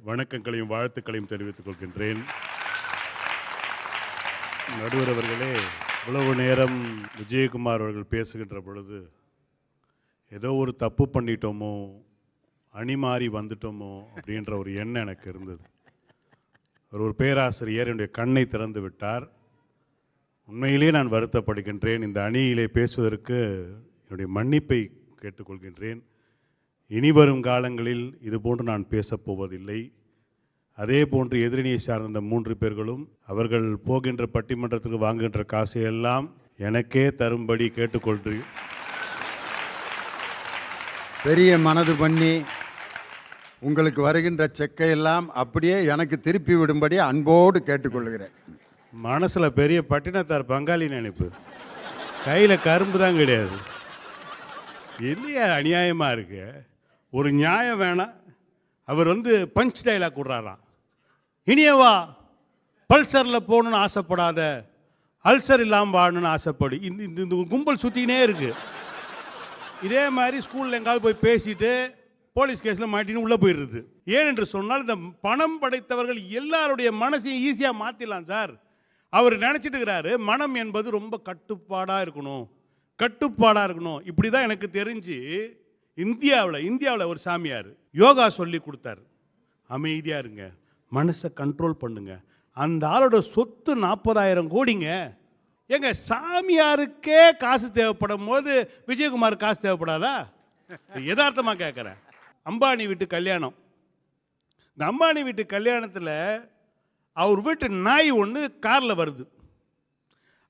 வணக்கங்களையும் வாழ்த்துக்களையும் தெரிவித்துக் கொள்கின்றேன். நடுவர் அவர்களே, இவ்வளவு நேரம் விஜயகுமார் அவர்கள் பேசுகின்ற பொழுது ஏதோ ஒரு தப்பு பண்ணிட்டோமோ, அணி மாறி வந்துட்டோமோ அப்படின்ற ஒரு எண்ணம் எனக்கு இருந்தது. ஒரு பேராசிரியர் என்னுடைய கண்ணை திறந்து விட்டார். உண்மையிலே நான் வருத்தப்படுகின்றேன். இந்த அணியிலே பேசுவதற்கு என்னுடைய மன்னிப்பை கேட்டுக்கொள்கின்றேன். இனி வரும் காலங்களில் இதுபோன்று நான் பேசப்போவதில்லை. அதே போன்று எதிரணியை சார்ந்த 3 பேர்களும் அவர்கள் போகின்ற பட்டிமன்றத்துக்கு வாங்குகின்ற காசையெல்லாம் எனக்கே தரும்படி கேட்டுக்கொள்கிறேன். பெரிய மனது பண்ணி உங்களுக்கு வருகின்ற செக்கையெல்லாம் அப்படியே எனக்கு திருப்பி விடும்படி அன்போடு கேட்டுக்கொள்கிறேன். மனசில் பெரிய பட்டினத்தார் பங்காளி நினைப்பு, கையில் கரும்பு தான் கிடையாது. இல்லையா, அநியாயமாக இருக்கு. ஒரு நியாயம் வேணாம். அவர் பஞ்ச் டைலாக் விடுறாராம். இனியவா, பல்சரில் போகணுன்னு ஆசைப்படாத, அல்சர் இல்லாமல் வாழணுன்னு ஆசைப்படு. இந்த கும்பல் சுற்றிக்கினே இருக்கு. இதே மாதிரி ஸ்கூலில் எங்காவது போய் பேசிட்டு போலீஸ் கேஸில் மாட்டின்னு உள்ளே போயிடுறது. ஏன் என்று சொன்னால், இந்த பணம் படைத்தவர்கள் எல்லாருடைய மனசையும் ஈஸியாக மாற்றிடலாம் சார். அவர் நினச்சிட்டு இருக்கிறாரு மனம் என்பது ரொம்ப கட்டுப்பாடாக இருக்கணும், கட்டுப்பாடாக இருக்கணும். இப்படி தான் எனக்கு தெரிஞ்சு இந்தியாவில் ஒரு சாமியார் யோகா சொல்லி கொடுத்தார். அமைதியாக இருங்க, மனசை கண்ட்ரோல் பண்ணுங்க. அந்த ஆளோட சொத்து 40,000 கோடிங்க. எங்க சாமியாருக்கே காசு தேவைப்படும் போது விஜயகுமார் காசு தேவைப்படாதா? யதார்த்தமாக கேட்குறேன். அம்பானி வீட்டு கல்யாணம். இந்த அம்பானி வீட்டு கல்யாணத்தில் அவர் வீட்டு நாய் ஒன்று காரில் வருது.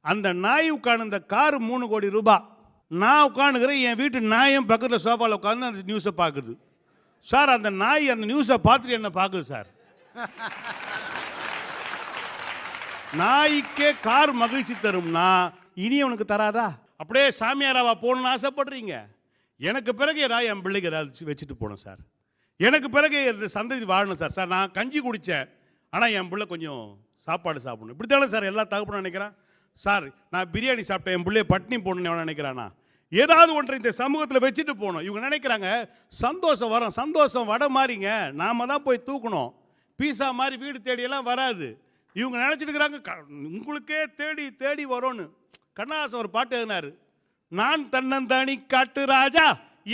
அந்த நாய் உட்காந்து, இந்த கார் 3 கோடி ரூபாய். நான் உட்காந்துக்கிறேன், என் வீட்டு நாயும் பக்கத்தில் சோஃபாவில் உட்காந்து அந்த நியூஸை பார்க்குது. சார், அந்த நாய் அந்த நியூஸை பார்த்துட்டு என்ன பார்க்குது சார். நாய்க்கே கார் மகிழ்ச்சி தரும்னா இனி அவனுக்கு தராதா? அப்படியே சாமியாராவா போகணுன்னு ஆசைப்படுறீங்க? எனக்கு பிறகு ஏதாவது என் பிள்ளைக்கு ஏதாவது வச்சுட்டு போகணும் சார். எனக்கு பிறகு இந்த சந்ததி வாழணும் சார். சார், நான் கஞ்சி குடித்தேன், ஆனால் என் பிள்ளை கொஞ்சம் சாப்பாடு சாப்பிடணும். இப்படி தானே சார் எல்லா தகப்பனும் நினைக்கிறான். சார், நான் பிரியாணி சாப்பிட்டேன், என் பிள்ளைய பட்டினி போடணும்னு எவன் நினைக்கிறானா? ஏதாவது ஒன்றை இந்த சமூகத்தில் வச்சுட்டு போகணும். இவங்க நினைக்கிறாங்க சந்தோஷம் வரும். சந்தோஷம் வடை மாதிரிங்க, நாம தான் போய் தூக்கணும். பீஸா மாதிரி வீடு தேடியெல்லாம் வராது. இவங்க நினச்சிட்டு இருக்கிறாங்க உங்களுக்கே தேடி தேடி வரும்னு. கண்ணதாசன் ஒரு பாட்டு எழுதினாரு. நான் தன்னந்தானி காட்டு ராஜா,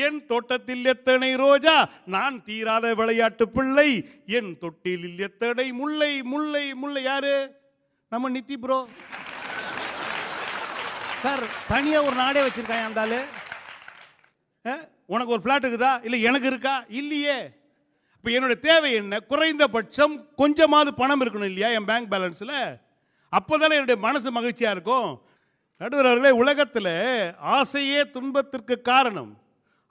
என் தோட்டத்தில் எத்தனை ரோஜா, நான் தீராத விளையாட்டு பிள்ளை, என் தொட்டிலில் எத்தனை முல்லை முல்லை முல்லை. யாரு? நம்ம நித்தி ப்ரோ சார். தனியாக ஒரு நாடே வச்சிருக்காங்க அந்த ஆளு. உனக்கு ஒரு ஃப்ளாட் இருக்குதா? இல்லை எனக்கு இருக்கா? இல்லையே. இப்போ என்னோட தேவை என்ன? குறைந்தபட்சம் கொஞ்சமாவது பணம் இருக்கணும் இல்லையா என் பேங்க் பேலன்ஸில்? அப்போ தானே என்னுடைய மனசு மகிழ்ச்சியாக இருக்கும். நடுவர் அவர்களே, உலகத்தில் ஆசையே துன்பத்திற்கு காரணம்.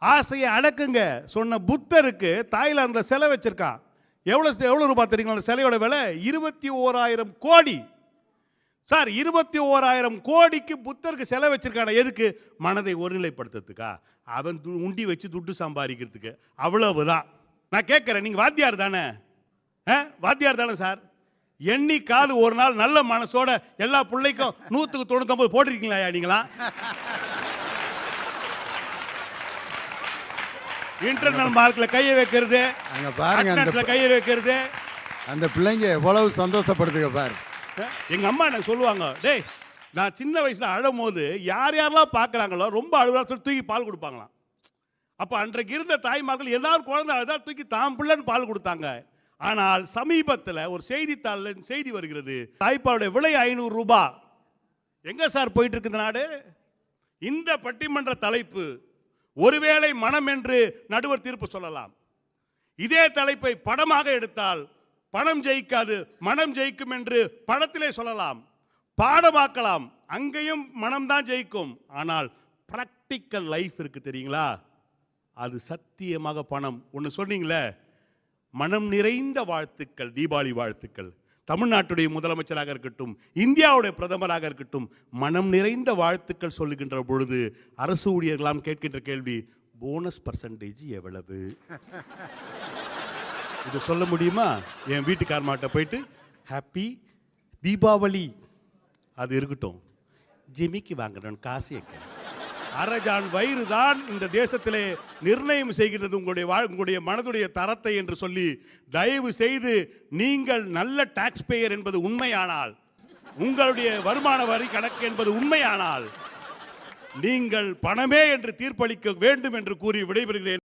ஆசையை அடக்குங்க சொன்ன புத்தருக்கு தாய்லாந்தில் சிலை வச்சிருக்கான். எவ்வளோ ரூபாய் தெரியுங்களா அந்த சிலையோட விலை? 21,000 கோடி சார். 21,000 கோடிக்கு புத்தருக்கு சிலை வச்சிருக்கான. எதுக்கு? மனதை ஒருநிலைப்படுத்துறதுக்கா? அவன் உண்டி வச்சு துட்டு சம்பாதிக்கிறதுக்கு. அவ்வளவுதான். நான் கேட்குறேன், நீங்கள் வாத்தியார் தானே? வாத்தியார் தானே சார்? என்னைக்காவது ஒரு நாள் நல்ல மனசோட எல்லா பிள்ளைக்கும் 100க்கு 99 போட்டிருக்கீங்களா நீங்களா? இன்டர்னல் மார்க்ல கையை வைக்கிறது, அங்க பாருங்க, அந்த கையை வைக்கிறது, அந்த பிள்ளைங்க எவ்வளவு சந்தோஷப்படுதுங்க பாரு. எங்க அம்மா என்ன சொல்லுவாங்க, டேய் நான் சின்ன வயசுல அழும் போது யார் யாரெல்லாம் பார்க்குறாங்களோ ரொம்ப அழுதா தூக்கி பால் கொடுப்பாங்களாம். அப்போ அன்றைக்கு இருந்த தாய்மார்கள் எல்லாரும் குழந்தை அழுதா தூக்கி தான் பிள்ளைன்னு பால் கொடுத்தாங்க. ஆனால் சமீபத்தில் ஒரு செய்தித்தாளில் செய்தி வருகிறது, தாய்ப்பாலுடைய விலை 500 ரூபாய். எங்க சார் போயிட்டு இருக்கு இந்த நாடு? இந்த பட்டிமன்ற தலைப்பு ஒருவேளை மனம் என்று நடுவர் தீர்ப்பு சொல்லலாம். இதே தலைப்பை படமாக எடுத்தால் பணம் ஜெயிக்காது, மனம் ஜெயிக்கும் என்று படத்திலே சொல்லலாம், பாடமாக்கலாம். அங்கேயும் மனம்தான் ஜெயிக்கும். ஆனால் பிராக்டிக்கல் லைஃப் இருக்கு தெரியுங்களா? அது சத்தியமாக பணம். ஒன்று சொன்னீங்களே, மனம் நிறைந்த வாழ்த்துக்கள், தீபாவளி வாழ்த்துக்கள். தமிழ்நாட்டுடைய முதலமைச்சராக இருக்கட்டும், இந்தியாவுடைய பிரதமராக இருக்கட்டும், மனம் நிறைந்த வாழ்த்துக்கள் சொல்லுகின்ற பொழுது அரசு ஊழியர்களாம் கேட்கின்ற கேள்வி, போனஸ் பர்சன்டேஜ் எவ்வளவு? இது சொல்ல முடியுமா? என் வீட்டுக்காரமாட்ட போயிட்டு ஹாப்பி தீபாவளி அது இருக்கட்டும், ஜிமிக்கு வாங்கணும் காசு எங்க? அரஜான் வயிறு தான் இந்த தேசத்திலே நிர்ணயம் செய்கிறது உங்களுடைய மனதுடைய தரத்தை என்று சொல்லி, தயவு செய்து நீங்கள் நல்ல டாக்ஸ் பேயர் என்பது உண்மையானால், உங்களுடைய வருமான வரி கணக்கு என்பது உண்மையானால், நீங்கள் பணமே என்று தீர்ப்பளிக்க வேண்டும் என்று கூறி விடைபெறுகிறேன்.